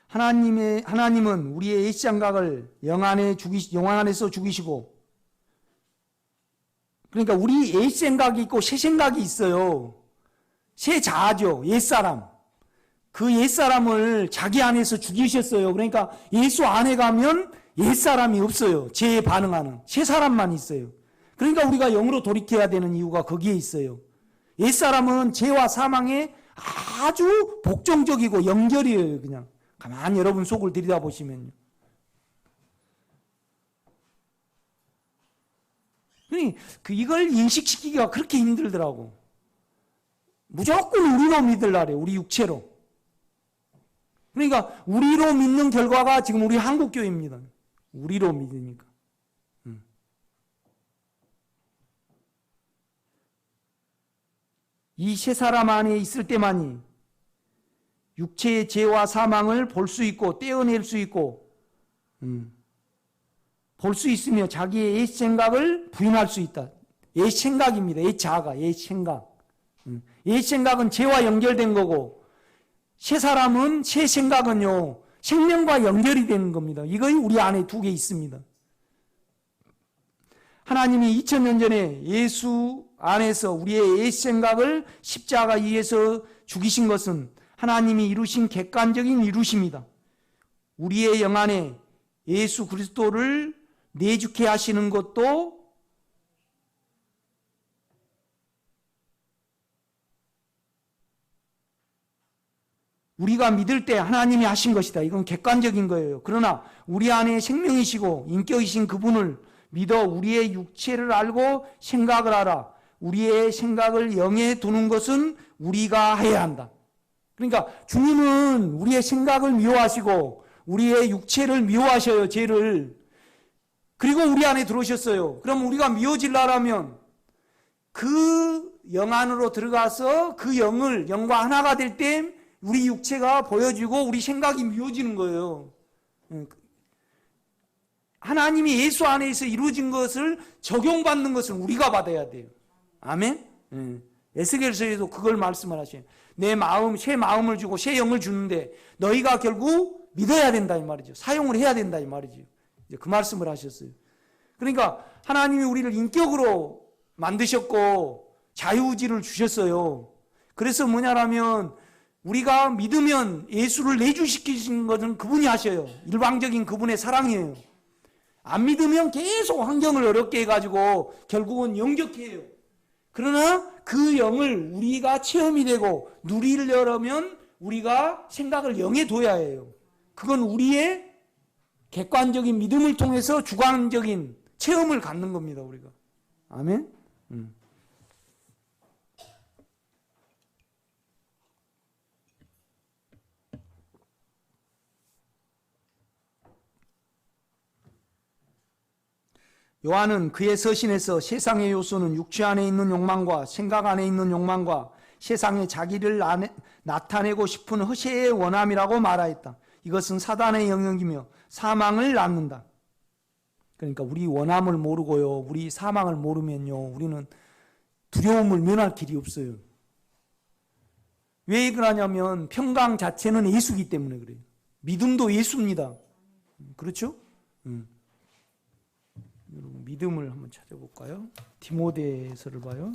하나님은 우리의 옛생각을 영 안에서 죽이시고, 그러니까 우리 옛생각이 있고 새생각이 있어요. 새 자아죠. 옛사람. 그 옛사람을 자기 안에서 죽이셨어요. 그러니까 예수 안에 가면 옛사람이 없어요. 죄에 반응하는 새 사람만 있어요. 그러니까 우리가 영으로 돌이켜야 되는 이유가 거기에 있어요. 옛사람은 죄와 사망에 아주 복종적이고 연결이에요. 그냥 가만히 여러분 속을 들여다보시면요. 이걸 인식시키기가 그렇게 힘들더라고. 무조건 우리로 믿으려래. 우리 육체로. 그러니까 우리로 믿는 결과가 지금 우리 한국교회입니다. 우리로 믿으니까. 이 세 사람 안에 있을 때만이 육체의 죄와 사망을 볼 수 있고 떼어낼 수 있고 볼 수 있으며 자기의 옛 생각을 부인할 수 있다. 옛 생각입니다. 옛 자아가 옛 생각. 옛 생각은 죄와 연결된 거고 새 사람은 새 생각은요 생명과 연결이 되는 겁니다. 이거이 우리 안에 두 개 있습니다. 하나님이 2000년 전에 예수 안에서 우리의 옛 생각을 십자가 위에서 죽이신 것은 하나님이 이루신 객관적인 이루심이다. 우리의 영 안에 예수 그리스도를 내주케 하시는 것도 우리가 믿을 때 하나님이 하신 것이다. 이건 객관적인 거예요. 그러나 우리 안에 생명이시고 인격이신 그분을 믿어 우리의 육체를 알고 생각을 하라. 우리의 생각을 영에 두는 것은 우리가 해야 한다. 그러니까 주님은 우리의 생각을 미워하시고 우리의 육체를 미워하셔요. 죄를. 그리고 우리 안에 들어오셨어요. 그럼 우리가 미워질라면 그 영 안으로 들어가서 그 영과 하나가 될 때 우리 육체가 보여지고 우리 생각이 미워지는 거예요. 하나님이 예수 안에서 이루어진 것을 적용받는 것을 우리가 받아야 돼요. 아멘? 에스겔서에도 그걸 말씀을 하셔요. 내 마음, 새 마음을 주고 새 영을 주는데 너희가 결국 믿어야 된다 이 말이죠. 사용을 해야 된다 이 말이죠. 이제 그 말씀을 하셨어요. 그러니까 하나님이 우리를 인격으로 만드셨고 자유의지를 주셨어요. 그래서 뭐냐라면 우리가 믿으면 예수를 내주시키신 것은 그분이 하셔요. 일방적인 그분의 사랑이에요. 안 믿으면 계속 환경을 어렵게 해가지고 결국은 영격해요. 그러나 그 영을 우리가 체험이 되고 누리려면 우리가 생각을 영에 둬야 해요. 그건 우리의 객관적인 믿음을 통해서 주관적인 체험을 갖는 겁니다. 우리가. 아멘? 요한은 그의 서신에서 세상의 요소는 육체 안에 있는 욕망과 생각 안에 있는 욕망과 세상에 자기를 나타내고 싶은 허세의 원함이라고 말하였다. 이것은 사단의 영역이며 사망을 낳는다. 그러니까 우리 원함을 모르고요. 우리 사망을 모르면요. 우리는 두려움을 면할 길이 없어요. 왜 그러냐면 평강 자체는 예수이기 때문에 그래요. 믿음도 예수입니다. 그렇죠? 여러분 믿음을 한번 찾아볼까요? 디모데서를 봐요.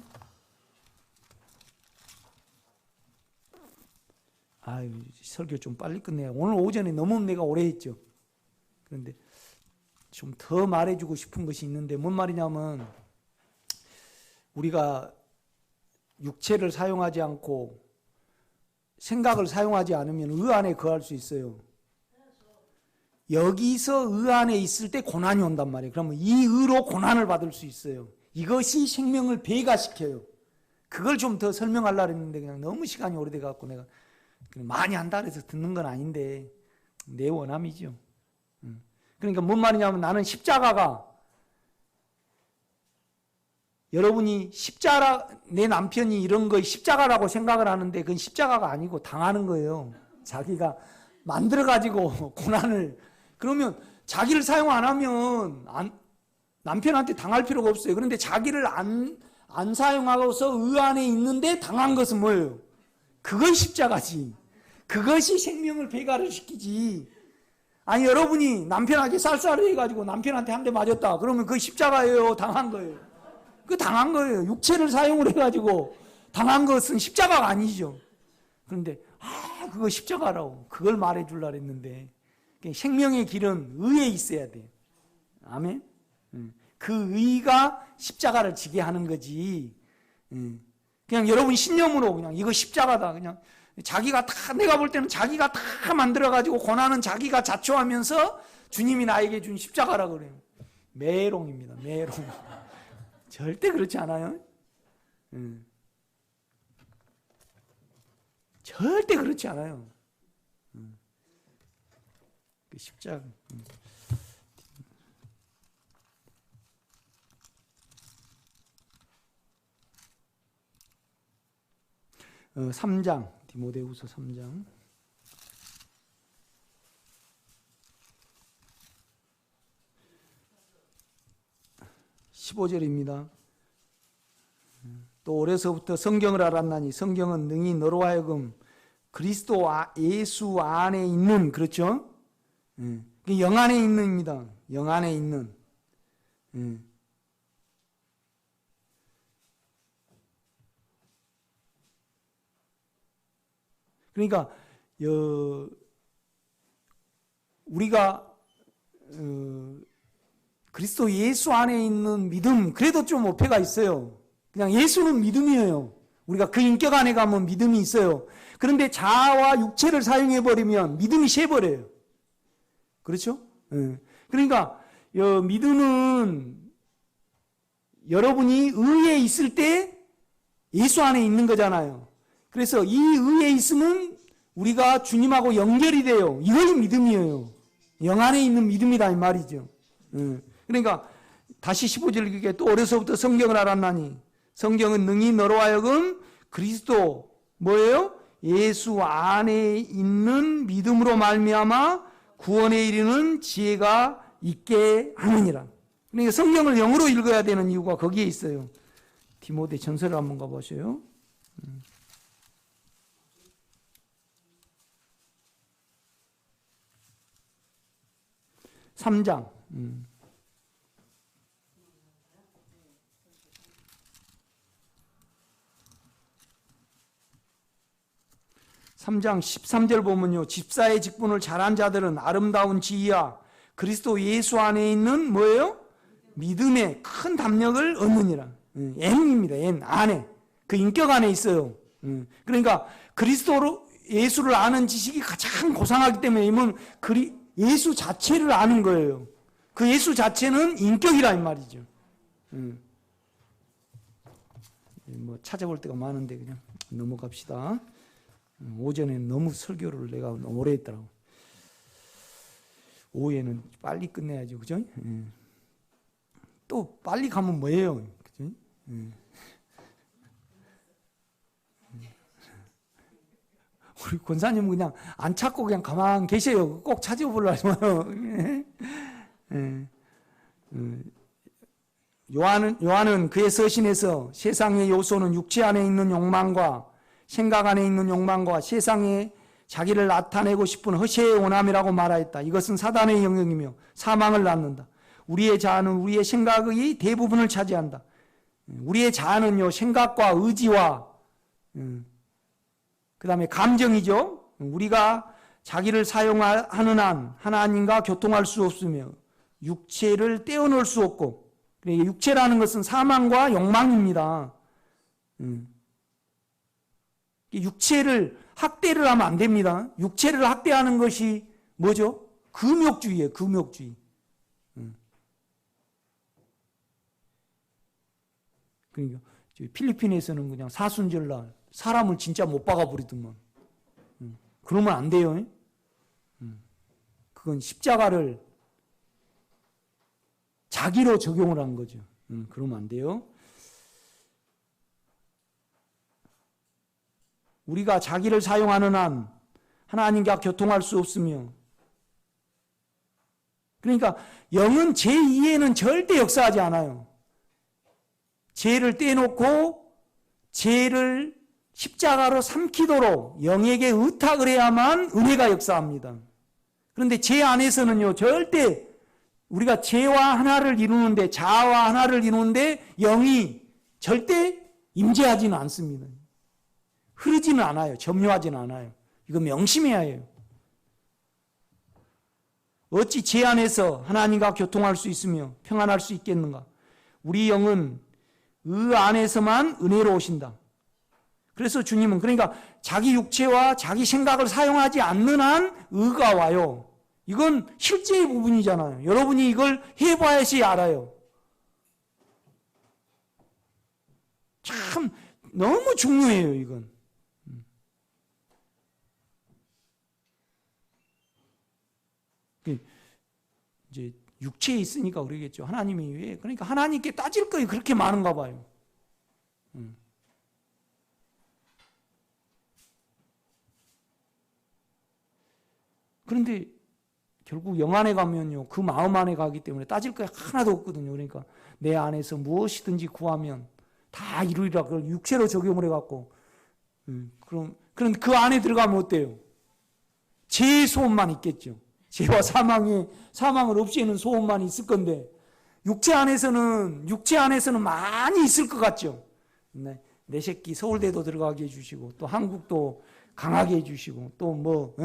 아유, 설교 좀 빨리 끝내요. 오늘 오전에 너무 내가 오래 했죠. 그런데 좀 더 말해주고 싶은 것이 있는데 뭔 말이냐면 우리가 육체를 사용하지 않고 생각을 사용하지 않으면 의 안에 거할 수 있어요. 여기서 의 안에 있을 때 고난이 온단 말이에요. 그러면 이 의로 고난을 받을 수 있어요. 이것이 생명을 배가시켜요. 그걸 좀 더 설명하려고 했는데 그냥 너무 시간이 오래돼 갖고 내가 많이 한다 그래서 듣는 건 아닌데 내 원함이죠. 그러니까 뭔 말이냐면 나는 십자가가 여러분이 십자가 내 남편이 이런 거 십자가라고 생각을 하는데 그건 십자가가 아니고 당하는 거예요. 자기가 만들어가지고 고난을 그러면 자기를 사용 안 하면 남편한테 당할 필요가 없어요. 그런데 자기를 안 사용하고서 의 안에 있는데 당한 것은 뭐예요? 그건 십자가지. 그것이 생명을 배가를 시키지. 아니 여러분이 남편한테 쌀쌀해 해가지고 남편한테 한 대 맞았다. 그러면 그거 십자가예요? 당한 거예요? 그 당한 거예요. 육체를 사용을 해가지고 당한 것은 십자가가 아니죠. 그런데 그거 십자가라고 그걸 말해 주려고 했는데 생명의 길은 의에 있어야 돼. 아멘. 그 의가 십자가를 지게 하는 거지. 그냥 여러분 신념으로 그냥 이거 십자가다 그냥 자기가 다 내가 볼 때는 자기가 다 만들어 가지고 고난은 자기가 자초하면서 주님이 나에게 준 십자가라 그래요. 메롱입니다. 메롱. 절대 그렇지 않아요. 절대 그렇지 않아요. 그 십자가. 3장 디모데후서 3장 15절입니다. 또 어려서부터 성경을 알았나니 성경은 능히 너로 하여금 그리스도 예수 안에 있는 그렇죠? 영 안에 있는입니다. 영 안에 있는. 그러니까 우리가 그리스도 예수 안에 있는 믿음 그래도 좀 어폐가 있어요. 그냥 예수는 믿음이에요. 우리가 그 인격 안에 가면 믿음이 있어요. 그런데 자아와 육체를 사용해 버리면 믿음이 새버려요. 그렇죠? 그러니까 믿음은 여러분이 의에 있을 때 예수 안에 있는 거잖아요. 그래서 이 의에 있으면 우리가 주님하고 연결이 돼요. 이것이 믿음이에요. 영 안에 있는 믿음이다 이 말이죠. 그러니까 다시 15절 읽게 또 어려서부터 성경을 알았나니 성경은 능히 너로 하여금 그리스도 뭐예요? 예수 안에 있는 믿음으로 말미암아 구원에 이르는 지혜가 있게 하느니라. 그러니까 성경을 영어로 읽어야 되는 이유가 거기에 있어요. 디모데 전서를 한번 가보세요. 3장 3장 13절 보면요. 집사의 직분을 잘한 자들은 아름다운 지혜와 그리스도 예수 안에 있는 뭐예요? 믿음의 큰 담력을 얻느니라. N입니다. N 안에. 그 인격 안에 있어요. 그러니까 그리스도로 예수를 아는 지식이 가장 고상하기 때문에 예수 자체를 아는 거예요. 그 예수 자체는 인격이라 이 말이죠. 뭐 찾아볼 때가 많은데 그냥 넘어갑시다. 오전에 너무 설교를 내가 너무 오래 했더라고. 오후에는 빨리 끝내야죠, 그죠? 또 빨리 가면 뭐예요, 그죠? 우리 권사님은 그냥 안 찾고 그냥 가만 계세요. 꼭 찾아보려고 하지 마요. 요한은 그의 서신에서 세상의 요소는 육체 안에 있는 욕망과 생각 안에 있는 욕망과 세상에 자기를 나타내고 싶은 허세의 원함이라고 말하였다. 이것은 사단의 영역이며 사망을 낳는다. 우리의 자아는 우리의 생각의 대부분을 차지한다. 우리의 자아는요, 생각과 의지와 그 다음에 감정이죠. 우리가 자기를 사용하는 한 하나님과 교통할 수 없으며 육체를 떼어놓을 수 없고, 육체라는 것은 사망과 욕망입니다. 육체를 학대를 하면 안 됩니다. 육체를 학대하는 것이 뭐죠? 금욕주의예요. 금욕주의. 그러니까 필리핀에서는 그냥 사순절날 사람을 진짜 못 박아버리더만. 그러면 안 돼요. 그건 십자가를 자기로 적용을 한 거죠. 그러면 안 돼요. 우리가 자기를 사용하는 한 하나님과 교통할 수 없으며, 그러니까 영은 제2에는 절대 역사하지 않아요. 죄를 떼놓고 죄를 십자가로 삼키도록 영에게 의탁을 해야만 은혜가 역사합니다. 그런데 죄 안에서는요, 절대 우리가 죄와 하나를 이루는데, 자아와 하나를 이루는데 영이 절대 임재하지는 않습니다. 흐르지는 않아요. 점유하지는 않아요. 이거 명심해야 해요. 어찌 제 안에서 하나님과 교통할 수 있으며 평안할 수 있겠는가? 우리 영은 의 안에서만 은혜로우신다. 그래서 주님은 그러니까 자기 육체와 자기 생각을 사용하지 않는 한 의가 와요. 이건 실제의 부분이잖아요. 여러분이 이걸 해봐야지 알아요. 참 너무 중요해요, 이건. 이제 육체에 있으니까 그러겠죠. 하나님이 왜? 그러니까 하나님께 따질 거에 그렇게 많은가 봐요. 그런데 결국 영 안에 가면요, 그 마음 안에 가기 때문에 따질 거 하나도 없거든요. 그러니까 내 안에서 무엇이든지 구하면 다 이루리라. 그걸 육체로 적용을 해갖고, 그럼 그 안에 들어가면 어때요? 죄의 소원만 있겠죠. 죄와 사망을 없애는 소원만 있을 건데, 육체 안에서는 많이 있을 것 같죠. 내 새끼 서울대도 들어가게 해주시고, 또 한국도 강하게 해주시고, 또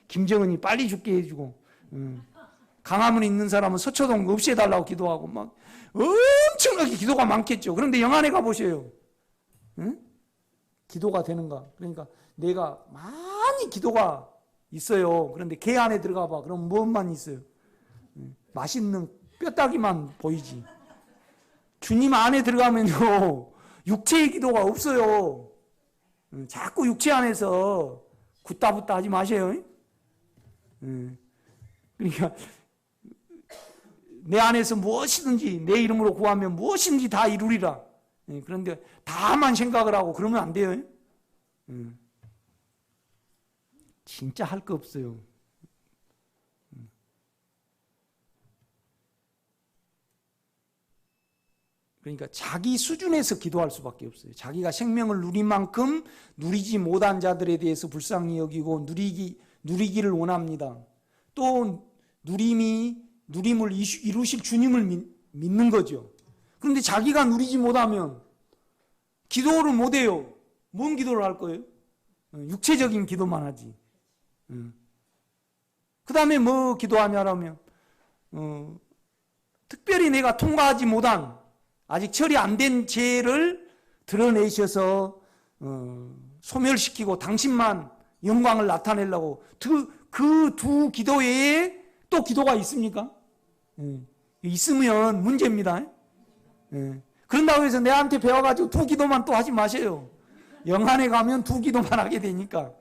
김정은이 빨리 죽게 해주고, 강화문에 있는 사람은 서초동 없애달라고 기도하고, 막 엄청나게 기도가 많겠죠. 그런데 영 안에 가보세요. 기도가 되는가? 그러니까 내가 많이 기도가 있어요. 그런데 걔 안에 들어가 봐. 그럼 무엇만 있어요? 맛있는 뼈다귀만 보이지. 주님 안에 들어가면요, 육체의 기도가 없어요. 자꾸 육체 안에서 굿다붓다 하지 마세요. 그러니까 내 안에서 무엇이든지 내 이름으로 구하면 무엇이든지 다 이루리라. 그런데 다만 생각을 하고 그러면 안 돼요. 진짜 할 거 없어요. 그러니까 자기 수준에서 기도할 수밖에 없어요. 자기가 생명을 누린 만큼 누리지 못한 자들에 대해서 불쌍히 여기고 누리기를 원합니다. 또 누림을 이루실 주님을 믿는 거죠. 그런데 자기가 누리지 못하면 기도를 못 해요. 뭔 기도를 할 거예요? 육체적인 기도만 하지. 그 다음에 뭐 기도하냐라면 특별히 내가 통과하지 못한 아직 처리 안 된 죄를 드러내셔서 소멸시키고 당신만 영광을 나타내려고 그 두 기도 외에 또 기도가 있습니까? 있으면 문제입니다. 그런다고 해서 내한테 배워가지고 두 기도만 또 하지 마세요. 영안에 가면 두 기도만 하게 되니까.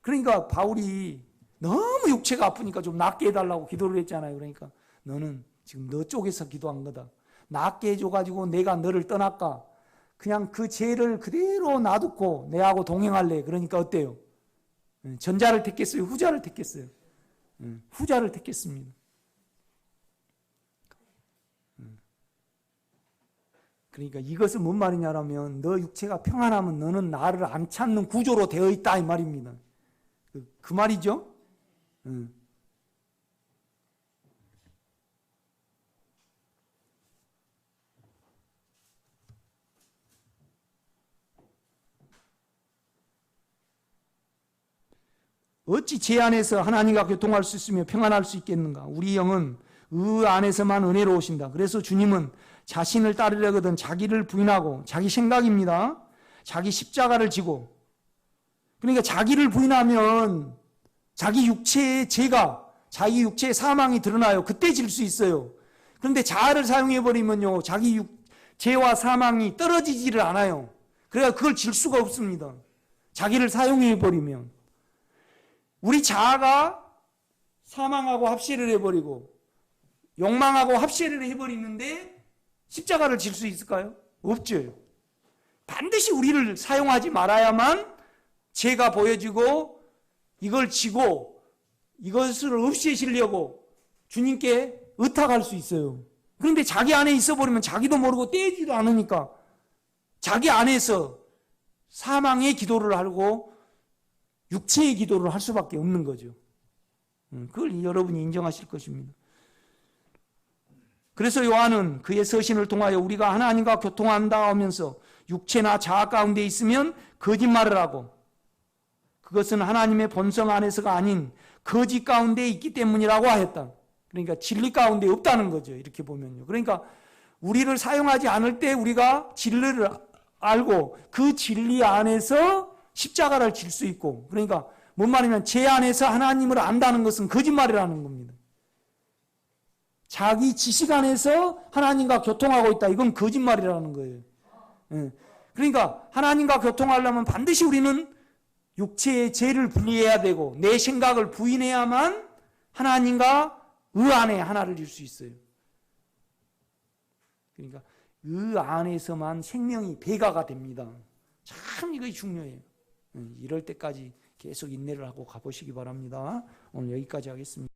그러니까 바울이 너무 육체가 아프니까 좀 낫게 해달라고 기도를 했잖아요. 그러니까 너는 지금 너 쪽에서 기도한 거다. 낫게 해줘가지고 내가 너를 떠날까? 그냥 그 죄를 그대로 놔두고 내하고 동행할래. 그러니까 어때요? 전자를 택했어요? 후자를 택했어요? 후자를 택했습니다. 그러니까 이것은 뭔 말이냐면 너 육체가 평안하면 너는 나를 안 찾는 구조로 되어 있다 이 말입니다. 그 말이죠? 어찌 제 안에서 하나님과 교통할 수 있으며 평안할 수 있겠는가? 우리 영은 의 안에서만 은혜로우신다. 그래서 주님은 자신을 따르려거든 자기를 부인하고 자기 생각입니다. 자기 십자가를 지고 그러니까 자기를 부인하면 자기 육체의 죄가 자기 육체의 사망이 드러나요. 그때 질 수 있어요. 그런데 자아를 사용해버리면요. 자기 죄와 사망이 떨어지지를 않아요. 그래야 그걸 질 수가 없습니다. 자기를 사용해버리면. 우리 자아가 사망하고 합세를 해버리고 욕망하고 합세를 해버리는데 십자가를 질 수 있을까요? 없죠. 반드시 우리를 사용하지 말아야만 죄가 보여지고 이걸 지고 이것을 없애시려고 주님께 의탁할 수 있어요. 그런데 자기 안에 있어버리면 자기도 모르고 떼지도 않으니까 자기 안에서 사망의 기도를 하고 육체의 기도를 할 수밖에 없는 거죠. 그걸 여러분이 인정하실 것입니다. 그래서 요한은 그의 서신을 통하여 우리가 하나님과 교통한다 하면서 육체나 자아 가운데 있으면 거짓말을 하고 그것은 하나님의 본성 안에서가 아닌 거짓 가운데 있기 때문이라고 하였다. 그러니까 진리 가운데 없다는 거죠. 이렇게 보면요. 그러니까 우리를 사용하지 않을 때 우리가 진리를 알고 그 진리 안에서 십자가를 질 수 있고, 그러니까 뭔 말이냐면 제 안에서 하나님을 안다는 것은 거짓말이라는 겁니다. 자기 지식 안에서 하나님과 교통하고 있다. 이건 거짓말이라는 거예요. 그러니까 하나님과 교통하려면 반드시 우리는 육체의 죄를 분리해야 되고 내 생각을 부인해야만 하나님과 의 안에 하나를 줄 수 있어요. 그러니까 의 안에서만 생명이 배가가 됩니다. 참 이거 중요해요. 이럴 때까지 계속 인내를 하고 가보시기 바랍니다. 오늘 여기까지 하겠습니다.